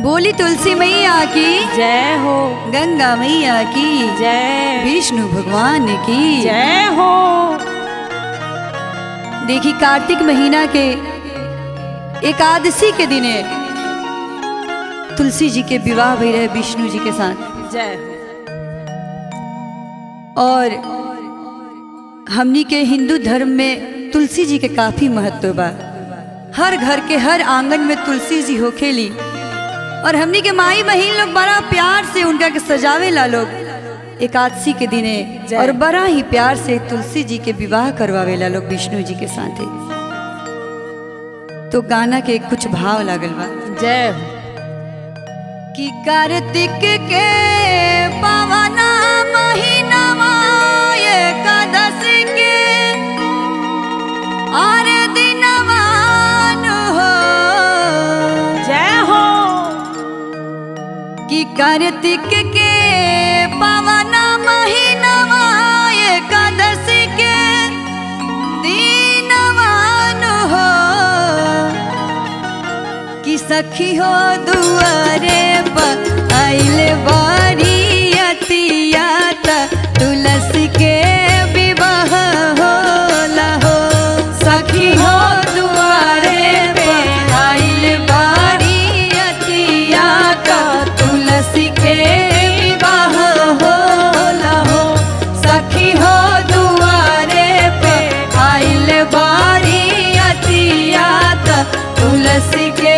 बोली तुलसी मैया की जय हो, गंगा मैया की जय विष्णु भगवान की जय हो। देखी कार्तिक महीना के एकादशी के दिने तुलसी जी के विवाह भई रहे विष्णु जी के साथ। जय हो। और हमनी के हिंदू धर्म में तुलसी जी के काफी महत्व बा। हर घर के हर आंगन में तुलसी जी होखेली और हमनी के माई बहिन लोग बड़ा प्यार से उनका के सजावे ला लोग एकादशी के दिने और बड़ा ही प्यार से तुलसी जी के विवाह करवावे ला लोग विष्णु जी के साथे। तो गाना के कुछ भाव लागल बा। जय हो। कि कार्तिक के पावना महीनावा एकादशी के आरे दिनवान हो। जय हो। कि कार्तिक के पावना महीनावा एकादशी के दिनवान हो। कि सखी हो दुआरे पर आइले बारी अतिया तुलसी के विवाह होला हो। सखी हो दुआरे पर आइले बारी अतिया तुलसी के विवाह होला हो। सखी हो दुआरे पे आइले बारी अतिया तुलसी के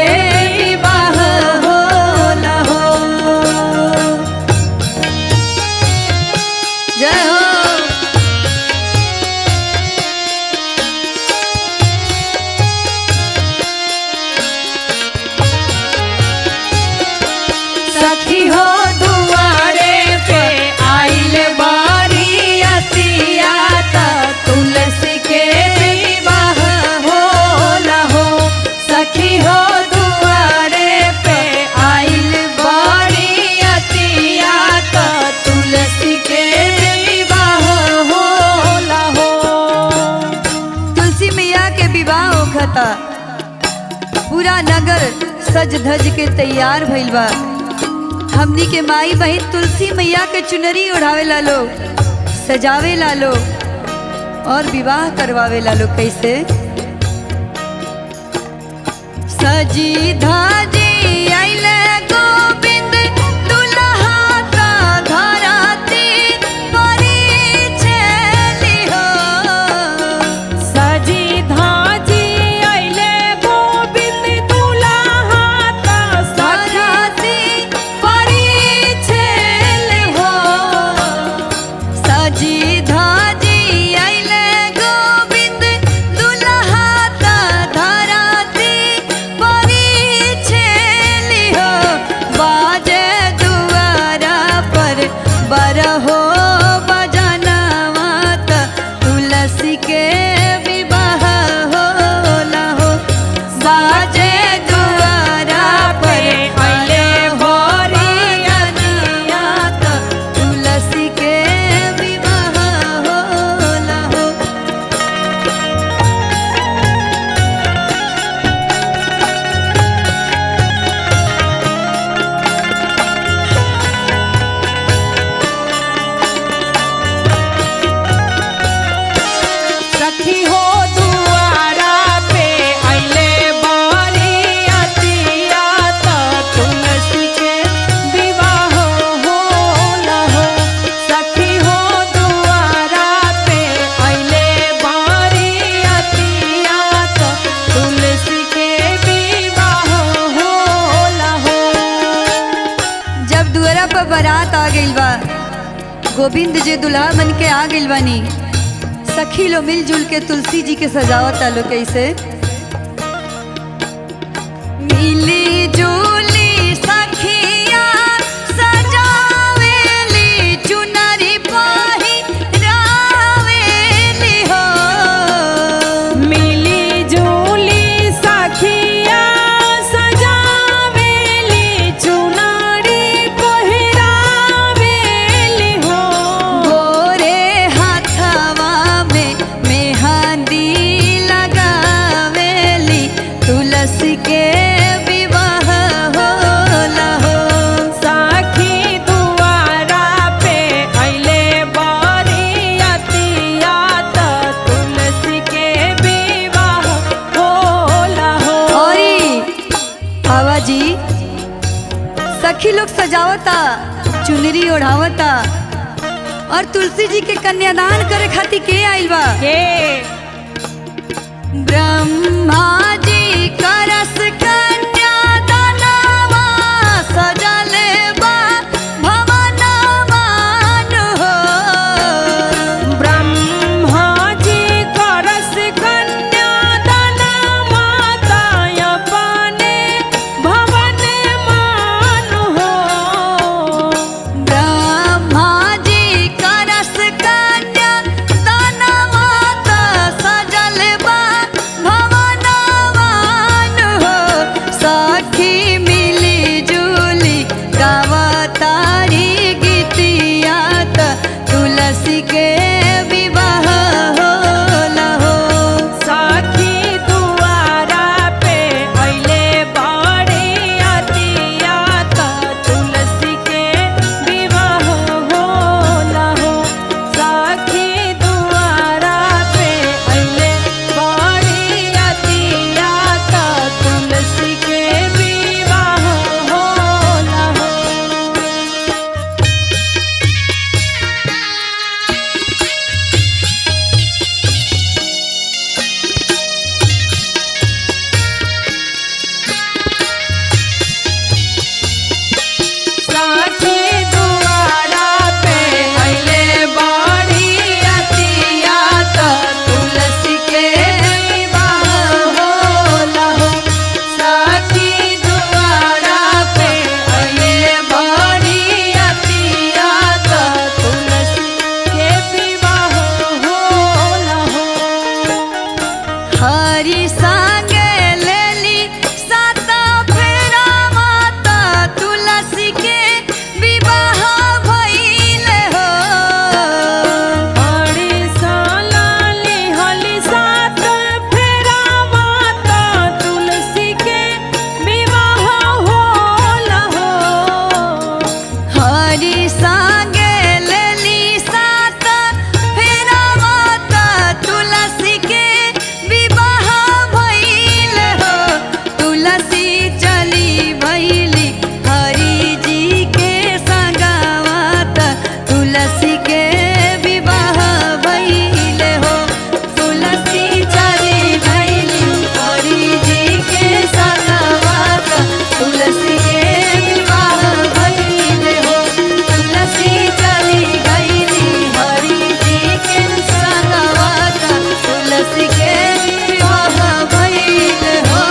विवाह होला हो। जय हो। सखी हो दुआरे पे आइले बारी अतिया तुलसी के विवाह होला हो। सखी हो दुआरे पे आइले बारी अतिया तुलसी के विवाह होला हो। तुलसी मैया के विवाह होखता। पूरा नगर सज धज के तैयार भइल बा। हमनी के माई बहिन तुलसी मैया के चुनरी ओढ़ावे ला लो, सजावे ला लो और विवाह करवावे ला लो। कैसे? सजी धाजी आइले गोविंद दुल्हा का धराती परिछेली हो। सजी धाजी आइले गोविंद दुल्हा का धराती परिछेली हो। सजी धाजी आइले गोविंद दुल्हा का धराती परिछेली हो। बाजे दुआरा पर बरहो बजनवा तुलसी के विवाह होला हो। बाजे दुआरा पर आइले होरी अनिया तुलसी के विवाह होला हो। सखी हो दुआरा पे आइले बारी अतिया तुलसी के विवाह होला हो। सखी हो दुआरा पे आइले बारी अतिया तुलसी के विवाह होला हो। जब दुआरा पर बारात आ गइल बा, गोविंद जी दुल्हा बन के आ गइल बानी। सखी लो मिलजुल के तुलसी जी के सजावत आलो। कैसे? मिली जुली सखिया सजावेली चुनरी पहिरावेली हो। मिली जुली सखिया सजावेली चुनरी पहिरावेली हो। गोरे हाथवा में मेहंदी लगावेली बाबा जी सखी लोग सजावता, चुनरी ओढ़ावता और तुलसी जी के कन्यादान करे खातिर के आइल बा? के ब्रह्मा जी करस कन्यादानवा सजल बा भवनवा हो। ब्रह्मा जी करस कन्यादान माता अपने भवन मान हो। ब्रह्मा जी करस कन्यादानवा सजल बा भवनवा हो। सखी मिली जुली गावतारी गीतिया त तुलसी के विवाह होला हो। सखी दुआरा पे अइले बड़ी अतिया त तुलसी के विवाह होला हो। सखी दुआरा पे अइले बड़ी अतिया त तुलसी के विवाह होला हो। सखी दुआरा पे अइले बड़ी अतिया त तुलसी के विवाह होला हो। सखी दुआरा पे अइले बड़ी अतिया त तुलसी के विवाह होला हो। हरि संगे लेली सात फेरा माता तुलसी के विवाह भइल हो। बड़ी सालाली हली सात फेरा माता तुलसी के विवाह होला हो। हरि संगे लेली सात फेरा माता तुलसी के विवाह भइल हो। तुलसी चली भइली हरि जी के संगवात तुलसी के विवाह भइल हो। तुलसी चली भइली हरि जी के संगवात तुलसी के विवाह भइल हो। तुलसी चली भइली हरि जी के संगवात तुलसी के विवाह भइल हो।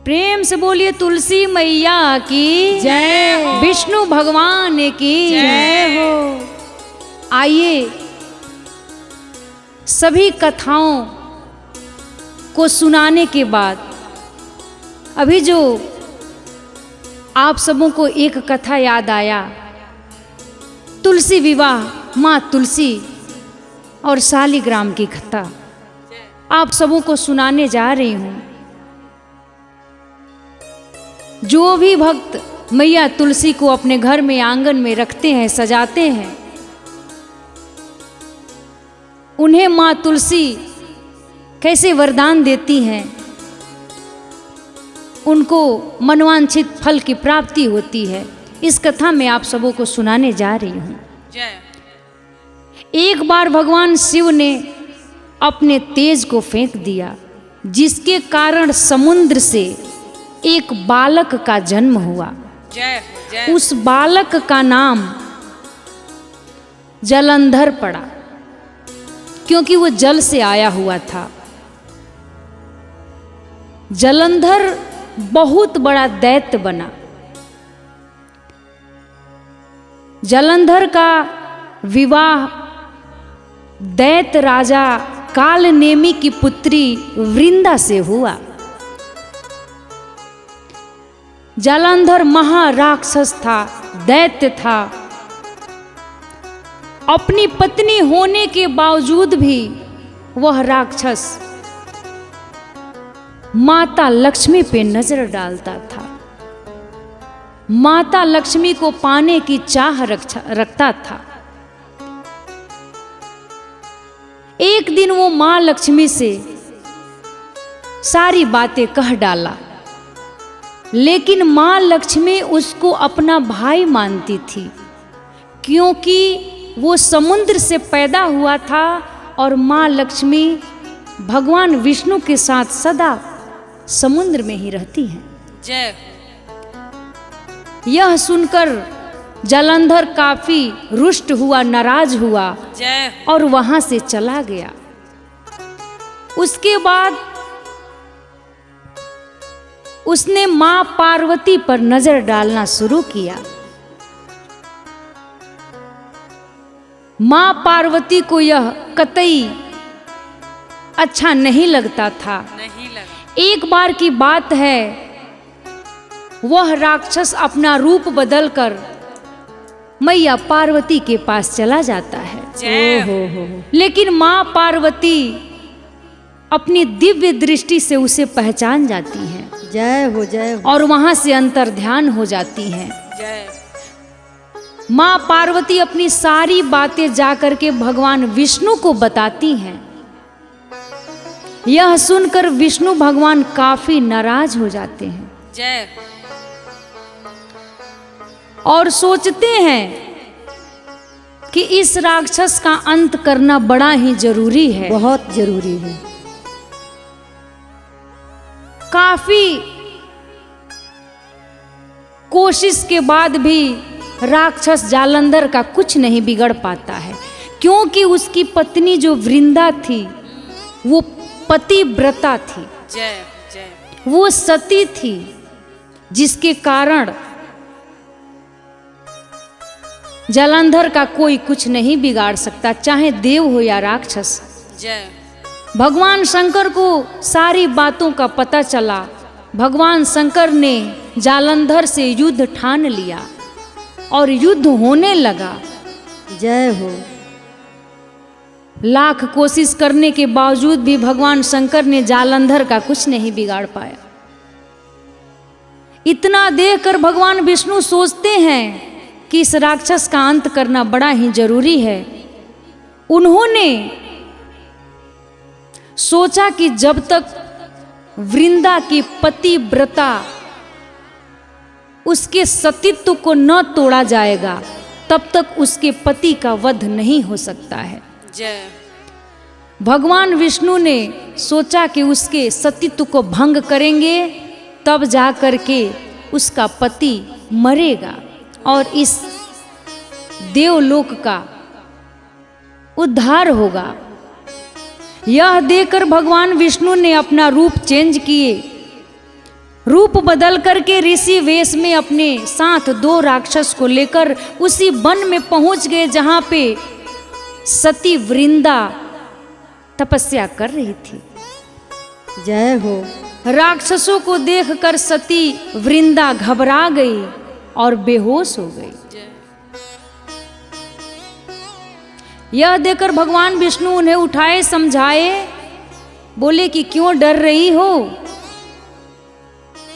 प्रेम से बोलिए तुलसी मैया की जय हो। विष्णु भगवान की जय हो। आइए सभी कथाओं को सुनाने के बाद अभी जो आप सबों को एक कथा याद आया, तुलसी विवाह माँ तुलसी और शालिग्राम की कथा आप सबों को सुनाने जा रही हूँ। जो भी भक्त मैया तुलसी को अपने घर में आंगन में रखते हैं, सजाते हैं, उन्हें माँ तुलसी कैसे वरदान देती हैं, उनको मनवांछित फल की प्राप्ति होती है, इस कथा में आप सबों को सुनाने जा रही हूँ। एक बार भगवान शिव ने अपने तेज को फेंक दिया, जिसके कारण समुद्र से एक बालक का जन्म हुआ। उस बालक का नाम जलंधर पड़ा, क्योंकि वो जल से आया हुआ था। जलंधर बहुत बड़ा दैत्य बना। जलंधर का विवाह दैत्य राजा कालनेमी की पुत्री वृंदा से हुआ। जलंधर महाराक्षस था, दैत्य था। अपनी पत्नी होने के बावजूद भी वह राक्षस माता लक्ष्मी पे नजर डालता था। माता लक्ष्मी को पाने की चाह रखता था। एक दिन वो माँ लक्ष्मी से सारी बातें कह डाला, लेकिन माँ लक्ष्मी उसको अपना भाई मानती थी, क्योंकि वो समुद्र से पैदा हुआ था और माँ लक्ष्मी भगवान विष्णु के साथ सदा समुद्र में ही रहती हैं। जय। यह सुनकर जालंधर काफी रुष्ट हुआ, नाराज हुआ जय। और वहां से चला गया। उसके बाद उसने मां पार्वती पर नजर डालना शुरू किया। मां पार्वती को यह कतई अच्छा नहीं लगता था। नहीं लगा। एक बार की बात है, वह राक्षस अपना रूप बदलकर मैया पार्वती के पास चला जाता है। जय। हो। लेकिन मां पार्वती अपनी दिव्य दृष्टि से उसे पहचान जाती हैं। जय हो, जय हो। और वहां से अंतर्ध्यान हो जाती हैं। जय। मां पार्वती अपनी सारी बातें जाकर के भगवान विष्णु को बताती हैं। यह सुनकर विष्णु भगवान काफी नाराज हो जाते हैं जय। और सोचते हैं कि इस राक्षस का अंत करना बड़ा ही जरूरी है। बहुत जरूरी है। काफी कोशिश के बाद भी राक्षस जालंधर का कुछ नहीं बिगड़ पाता है, क्योंकि उसकी पत्नी जो वृंदा थी वो पतिव्रता थी। जय। जय। वो सती थी, जिसके कारण जालंधर का कोई कुछ नहीं बिगाड़ सकता, चाहे देव हो या राक्षस। जय। भगवान शंकर को सारी बातों का पता चला। भगवान शंकर ने जालंधर से युद्ध ठान लिया और युद्ध होने लगा। जय हो। लाख कोशिश करने के बावजूद भी भगवान शंकर ने जालंधर का कुछ नहीं बिगाड़ पाया। इतना देखकर भगवान विष्णु सोचते हैं कि इस राक्षस का अंत करना बड़ा ही जरूरी है। उन्होंने सोचा कि जब तक वृंदा की पतिव्रता उसके सतीत्व को न तोड़ा जाएगा, तब तक उसके पति का वध नहीं हो सकता है। जय। भगवान विष्णु ने सोचा कि उसके सतीत्व को भंग करेंगे, तब जा कर के उसका पति मरेगा और इस देवलोक का उद्धार होगा। यह देखकर भगवान विष्णु ने अपना रूप चेंज किए। रूप बदल करके ऋषि वेश में अपने साथ 2 राक्षस को लेकर उसी वन में पहुंच गए, जहां पे सती वृंदा तपस्या कर रही थी। जय हो। राक्षसों को देखकर सती वृंदा घबरा गई और बेहोश हो गई। यह देखकर भगवान विष्णु उन्हें उठाए, समझाए, बोले कि क्यों डर रही हो।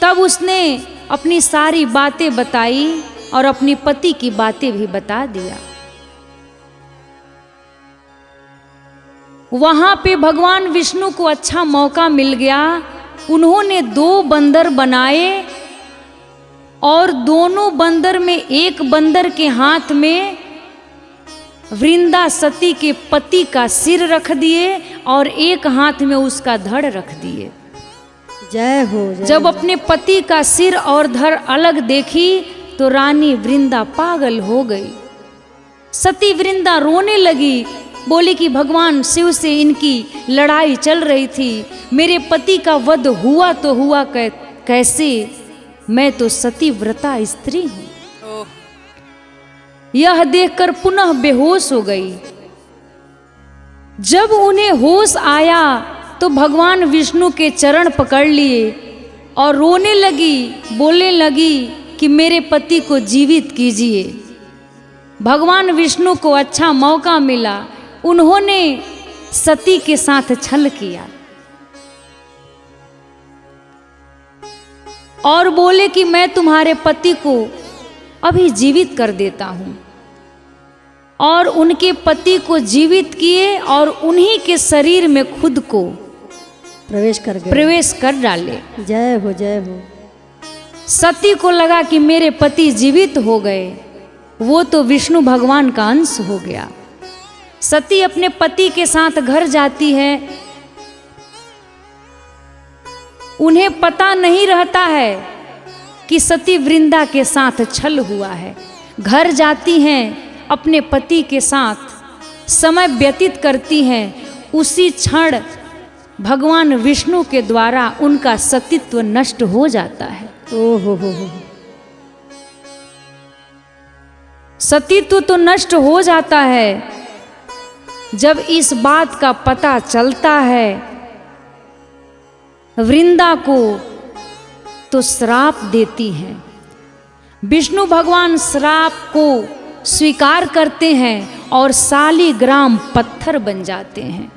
तब उसने अपनी सारी बातें बताई और अपनी पति की बातें भी बता दिया। वहां पे भगवान विष्णु को अच्छा मौका मिल गया। उन्होंने 2 बंदर बनाए और दोनों बंदर में एक बंदर के हाथ में वृंदा सती के पति का सिर रख दिए और एक हाथ में उसका धड़ रख दिए। जय हो। जब अपने पति का सिर और धड़ अलग देखी तो रानी वृंदा पागल हो गई। सती वृंदा रोने लगी, बोली कि भगवान शिव से इनकी लड़ाई चल रही थी, मेरे पति का वध हुआ तो हुआ कैसे, मैं तो सती व्रता स्त्री हूं। यह देखकर पुनः बेहोश हो गई। जब उन्हें होश आया तो भगवान विष्णु के चरण पकड़ लिए और रोने लगी, बोलने लगी कि मेरे पति को जीवित कीजिए। भगवान विष्णु को अच्छा मौका मिला, उन्होंने सती के साथ छल किया और बोले कि मैं तुम्हारे पति को अभी जीवित कर देता हूं। और उनके पति को जीवित किए और उन्हीं के शरीर में खुद को प्रवेश कर गए। प्रवेश कर डाले। जय हो जय हो। सती को लगा कि मेरे पति जीवित हो गए, वो तो विष्णु भगवान का अंश हो गया। सती अपने पति के साथ घर जाती है। उन्हें पता नहीं रहता है कि सती वृंदा के साथ छल हुआ है। घर जाती हैं, अपने पति के साथ समय व्यतीत करती हैं। उसी क्षण भगवान विष्णु के द्वारा उनका सतीत्व नष्ट हो जाता है। ओ हो। सतीत्व तो नष्ट हो जाता है। जब इस बात का पता चलता है वृंदा को, तो श्राप देती हैं। विष्णु भगवान श्राप को स्वीकार करते हैं और शालिग्राम पत्थर बन जाते हैं।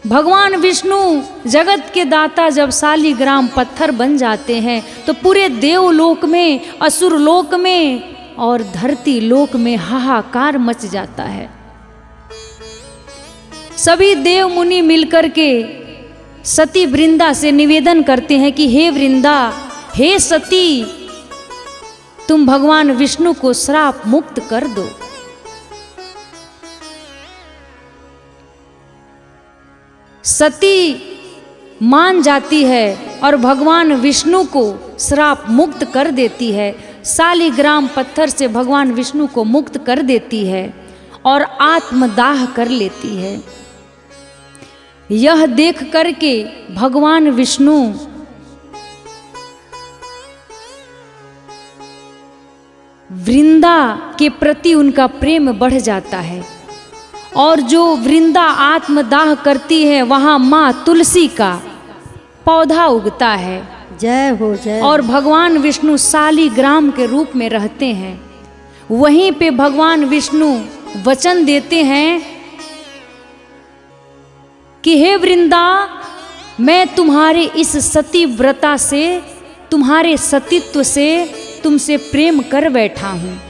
भगवान विष्णु जगत के दाता जब शालिग्राम पत्थर बन जाते हैं तो पूरे देवलोक में, असुर लोक में और धरती लोक में हाहाकार मच जाता है। सभी देव मुनि मिलकर के सती वृंदा से निवेदन करते हैं कि हे वृंदा, हे सती, तुम भगवान विष्णु को श्राप मुक्त कर दो। सती मान जाती है और भगवान विष्णु को श्राप मुक्त कर देती है। शालिग्राम पत्थर से भगवान विष्णु को मुक्त कर देती है और आत्मदाह कर लेती है। यह देख करके भगवान विष्णु वृंदा के प्रति उनका प्रेम बढ़ जाता है और जो वृंदा आत्मदाह करती है वहाँ माँ तुलसी का पौधा उगता है। जय हो जय हो। और भगवान विष्णु शालिग्राम के रूप में रहते हैं। वहीं पे भगवान विष्णु वचन देते हैं कि हे वृंदा, मैं तुम्हारे इस सती व्रता से, तुम्हारे सतीत्व से तुमसे प्रेम कर बैठा हूँ।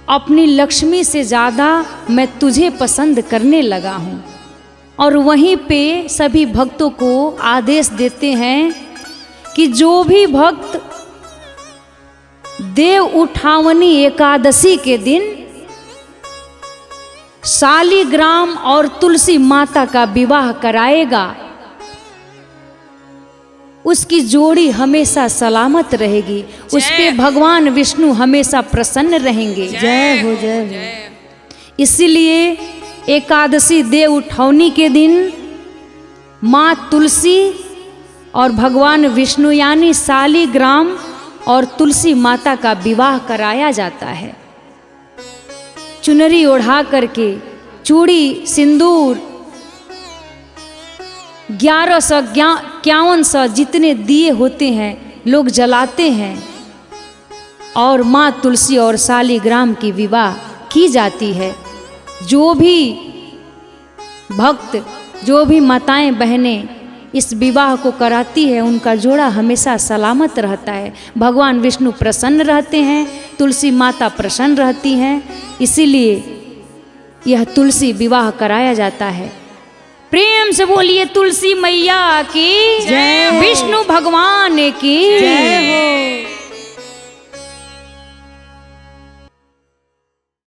अपनी लक्ष्मी से ज़्यादा मैं तुझे पसंद करने लगा हूँ। और वहीं पे सभी भक्तों को आदेश देते हैं कि जो भी भक्त देव उठावनी एकादशी के दिन शालिग्राम और तुलसी माता का विवाह कराएगा, उसकी जोड़ी हमेशा सलामत रहेगी, उस पे भगवान विष्णु हमेशा प्रसन्न रहेंगे। जय हो जय हो। इसलिए एकादशी देव उठौनी के दिन माँ तुलसी और भगवान विष्णु यानी शालिग्राम और तुलसी माता का विवाह कराया जाता है। चुनरी ओढ़ा करके, चूड़ी, सिंदूर, 1151 जितने दिए होते हैं लोग जलाते हैं और माँ तुलसी और शालिग्राम की विवाह की जाती है। जो भी भक्त, जो भी माताएं बहनें इस विवाह को कराती है, उनका जोड़ा हमेशा सलामत रहता है। भगवान विष्णु प्रसन्न रहते हैं, तुलसी माता प्रसन्न रहती हैं। इसीलिए यह तुलसी विवाह कराया जाता है। प्रेम से बोलिए तुलसी मैया की जय, विष्णु भगवान की जय हो।